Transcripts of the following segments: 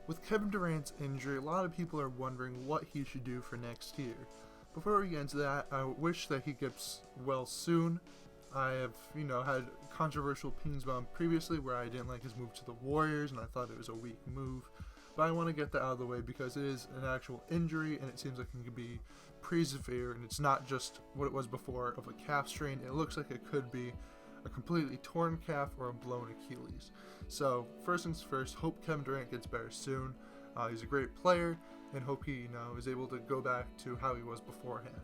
With Kevin Durant's injury, a lot of people are wondering what he should do for next year. Before we get into that, I wish that he gets well soon. I have, had controversial opinions about him previously where I didn't like his move to the Warriors and I thought it was a weak move. But I want to get that out of the way because it is an actual injury and it seems like it could be pretty severe, and it's not just what it was before of a calf strain. It looks like it could be a completely torn calf or a blown Achilles. So first things first, hope Kevin Durant gets better soon. He's a great player, and hope he is able to go back to how he was beforehand.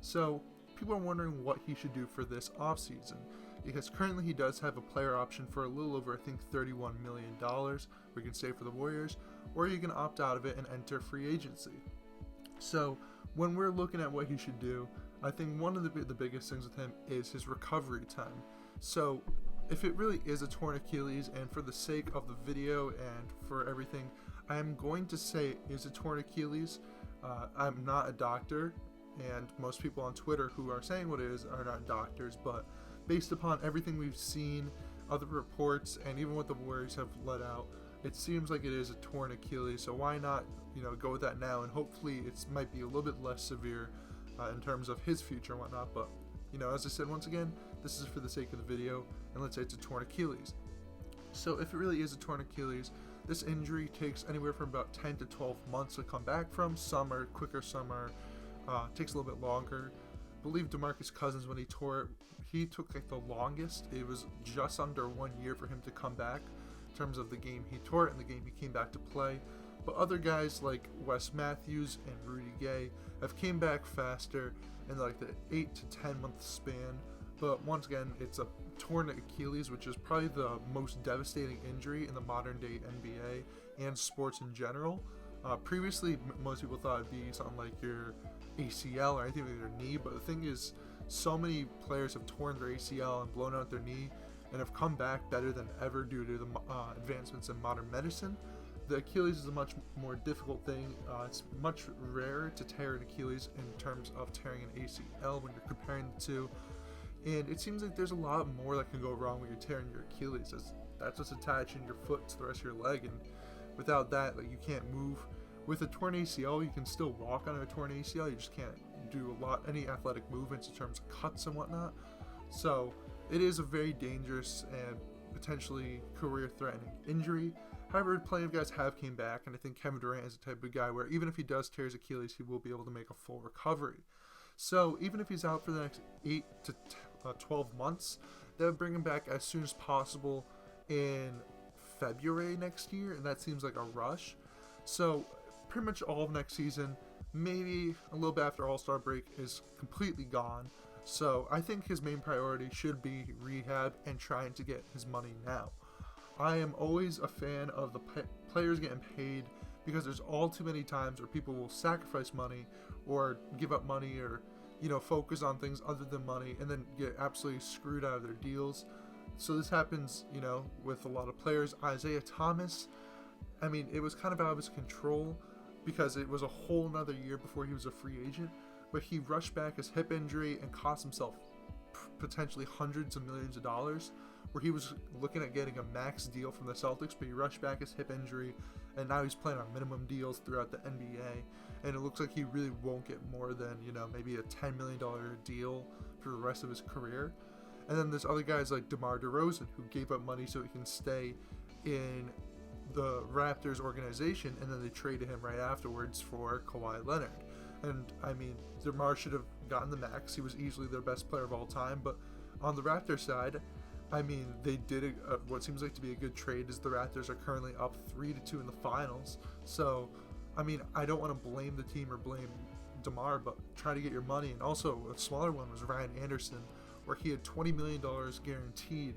So people are wondering what he should do for this offseason, because currently he does have a player option for a little over, I think, $31 million, where he can stay for the Warriors, or you can opt out of it and enter free agency. So when we're looking at what he should do, I think one of the biggest things with him is his recovery time. So if it really is a torn Achilles, and for the sake of the video and for everything, I am going to say it is a torn Achilles. I'm not a doctor, and most people on Twitter who are saying what it is are not doctors, but based upon everything we've seen, other reports, and even what the Warriors have let out, it seems like it is a torn Achilles. So why not, go with that now, and hopefully it might be a little bit less severe in terms of his future and whatnot. But as I said, once again, this is for the sake of the video, and let's say it's a torn Achilles. So if it really is a torn Achilles, this injury takes anywhere from about 10 to 12 months to come back from. Some are quicker, some are takes a little bit longer. I believe DeMarcus Cousins, when he tore it, he took like the longest. It was just under 1 year for him to come back in terms of the game he tore it and the game he came back to play. But other guys like Wes Matthews and Rudy Gay have came back faster in like the 8 to 10 month span. But once again, it's a torn Achilles, which is probably the most devastating injury in the modern day NBA and sports in general. Previously, most people thought it'd be something like your ACL or anything with your knee, but the thing is, so many players have torn their ACL and blown out their knee and have come back better than ever due to the advancements in modern medicine. The Achilles is a much more difficult thing. It's much rarer to tear an Achilles in terms of tearing an ACL when you're comparing the two. And it seems like there's a lot more that can go wrong when you're tearing your Achilles, as that's what's attaching your foot to the rest of your leg, and without that, you can't move. With a torn ACL, you can still walk on a torn ACL, you just can't do any athletic movements in terms of cuts and whatnot. So it is a very dangerous and potentially career-threatening injury. However, plenty of guys have came back, and I think Kevin Durant is the type of guy where even if he does tear his Achilles, he will be able to make a full recovery. So even if he's out for the next 8 to 12 months, that would bring him back as soon as possible in February next year, and that seems like a rush. So pretty much all of next season, maybe a little bit after All-Star break, is completely gone. So I think his main priority should be rehab and trying to get his money now. I am always a fan of the players getting paid, because there's all too many times where people will sacrifice money or give up money or focus on things other than money and then get absolutely screwed out of their deals. So this happens with a lot of players. Isaiah Thomas, it was kind of out of his control because it was a whole nother year before he was a free agent, but he rushed back his hip injury and cost himself potentially hundreds of millions of dollars, where he was looking at getting a max deal from the Celtics, but he rushed back his hip injury, and now he's playing on minimum deals throughout the NBA, and it looks like he really won't get more than, maybe a $10 million deal for the rest of his career. And then there's other guys like DeMar DeRozan, who gave up money so he can stay in the Raptors organization, and then they traded him right afterwards for Kawhi Leonard. And DeMar should have gotten the max. He was easily their best player of all time. But on the Raptors side, they did what seems like to be a good trade, as the Raptors are currently up 3-2 in the finals. So, I don't want to blame the team or blame DeMar, but try to get your money. And also, a smaller one was Ryan Anderson, where he had $20 million guaranteed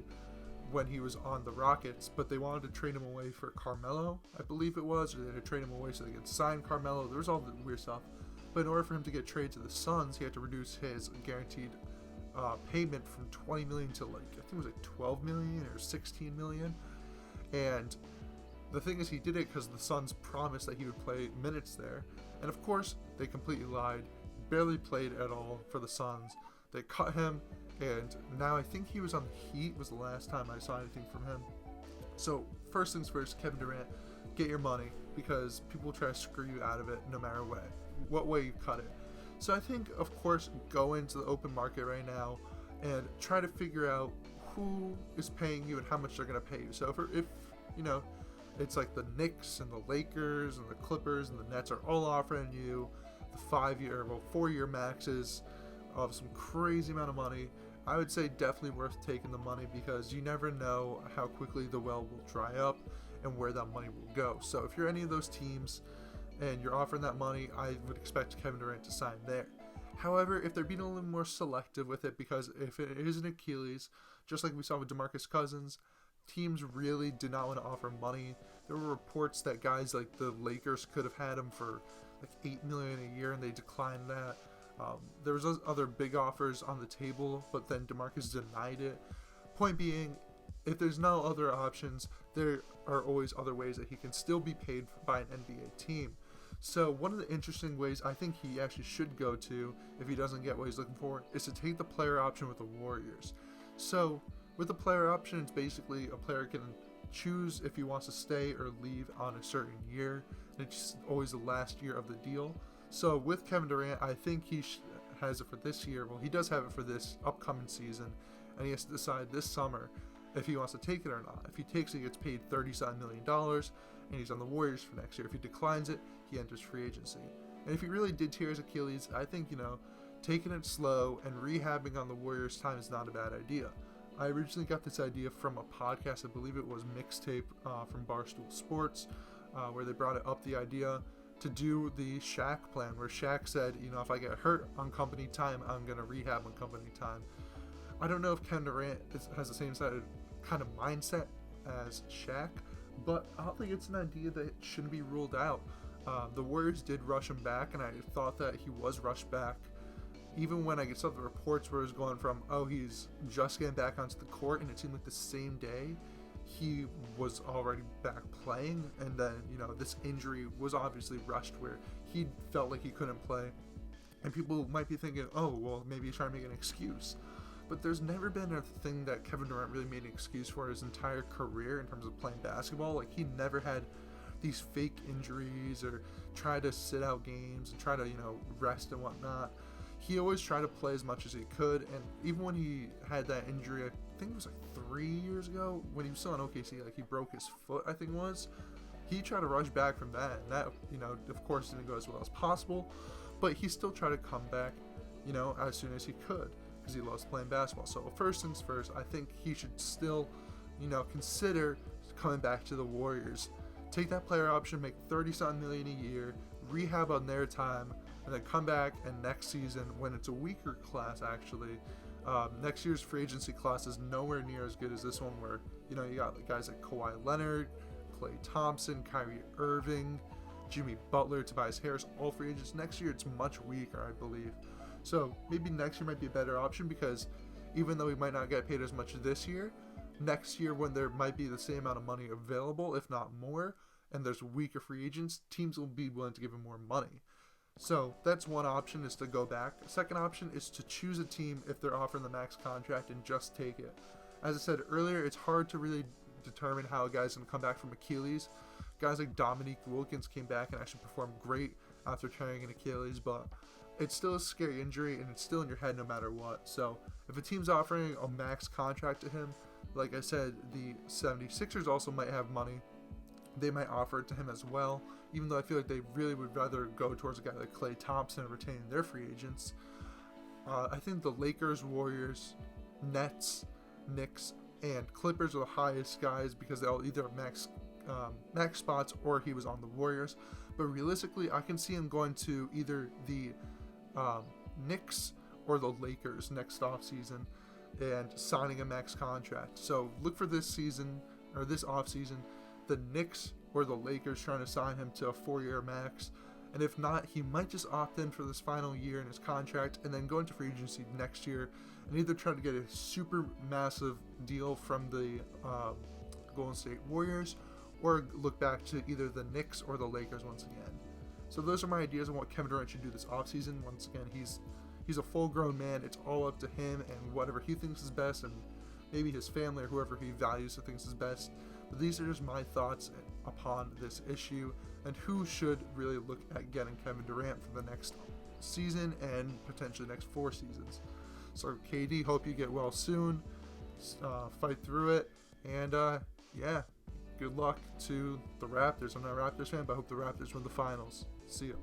when he was on the Rockets, but they wanted to trade him away for Carmelo, I believe it was, or they had to trade him away so they could sign Carmelo. There was all the weird stuff. But in order for him to get traded to the Suns, he had to reduce his guaranteed payment from $20 million to I think it was $12 million or $16 million. And the thing is, he did it because the Suns promised that he would play minutes there, and of course they completely lied. Barely played at all for the Suns. They cut him, and now I think he was on the Heat was the last time I saw anything from him. So first things first, Kevin Durant, get your money, because people try to screw you out of it no matter what way you cut it. So I think, of course, go into the open market right now and try to figure out who is paying you and how much they're going to pay you. So if you know, it's like the Knicks and the Lakers and the Clippers and the Nets are all offering you the 4-year maxes of some crazy amount of money, I would say definitely worth taking the money, because you never know how quickly the well will dry up and where that money will go. So if you're any of those teams and you're offering that money, I would expect Kevin Durant to sign there. However, if they're being a little more selective with it, because if it is an Achilles, just like we saw with DeMarcus Cousins, teams really did not want to offer money. There were reports that guys like the Lakers could have had him for like $8 million a year, and they declined that. There was other big offers on the table, but then DeMarcus denied it. Point being, if there's no other options, there are always other ways that he can still be paid by an NBA team. So one of the interesting ways I think he actually should go to, if he doesn't get what he's looking for, is to take the player option with the Warriors. So with the player option, it's basically a player can choose if he wants to stay or leave on a certain year, and it's always the last year of the deal. So with Kevin Durant, I think he has it for this year. Well, he does have it for this upcoming season, and he has to decide this summer if he wants to take it or not. If he takes it, he gets paid $37 million, and he's on the Warriors for next year. If he declines it, he enters free agency. And if he really did tear his Achilles, I think, taking it slow and rehabbing on the Warriors' time is not a bad idea. I originally got this idea from a podcast, I believe it was Mixtape from Barstool Sports, where they brought up the idea to do the Shaq plan, where Shaq said, if I get hurt on company time, I'm going to rehab on company time. I don't know if Kevin Durant has the same kind of mindset as Shaq, but I don't think it's an idea that shouldn't be ruled out. The Warriors did rush him back, and I thought that he was rushed back. Even when I saw the reports where it was going from, he's just getting back onto the court, and it seemed like the same day he was already back playing, and then, this injury was obviously rushed where he felt like he couldn't play. And people might be thinking, maybe he's trying to make an excuse. But there's never been a thing that Kevin Durant really made an excuse for his entire career in terms of playing basketball. Like, he never had these fake injuries or try to sit out games and try to, rest and whatnot. He always tried to play as much as he could, and even when he had that injury, I think it was like 3 years ago, when he was still in OKC, like he broke his foot, I think it was, he tried to rush back from that, and that, of course didn't go as well as possible, but he still tried to come back, as soon as he could, because he loves playing basketball. So first things first, I think he should still, consider coming back to the Warriors. Take that player option, make $30-something million a year, rehab on their time, and then come back, and next season, when it's a weaker class actually, next year's free agency class is nowhere near as good as this one, where, you got guys like Kawhi Leonard, Klay Thompson, Kyrie Irving, Jimmy Butler, Tobias Harris, all free agents. Next year it's much weaker, I believe. So maybe next year might be a better option, because even though he might not get paid as much this year, next year when there might be the same amount of money available, if not more, and there's weaker free agents, teams will be willing to give him more money. So that's one option, is to go back. Second option is to choose a team if they're offering the max contract and just take it. As I said earlier, it's hard to really determine how a guy's going to come back from Achilles. Guys like Dominique Wilkins came back and actually performed great after tearing an Achilles, but it's still a scary injury, and it's still in your head no matter what. So if a team's offering a max contract to him, like I said, the 76ers also might have money. They might offer it to him as well, even though I feel like they really would rather go towards a guy like Klay Thompson and retain their free agents. I think the Lakers, Warriors, Nets, Knicks, and Clippers are the highest guys, because they all either have max spots or he was on the Warriors. But realistically, I can see him going to either the Knicks or the Lakers next offseason and signing a max contract. So look for this season, or this offseason, the Knicks or the Lakers trying to sign him to a 4-year max. And if not, he might just opt in for this final year in his contract and then go into free agency next year and either try to get a super massive deal from the Golden State Warriors, or look back to either the Knicks or the Lakers once again. So those are my ideas on what Kevin Durant should do this offseason. Once again, he's a full-grown man. It's all up to him and whatever he thinks is best, and maybe his family or whoever he values or thinks is best. But these are just my thoughts upon this issue and who should really look at getting Kevin Durant for the next season and potentially next 4 seasons. So KD, hope you get well soon. Fight through it, and yeah, good luck to the Raptors. I'm not a Raptors fan, but I hope the Raptors win the finals. See ya.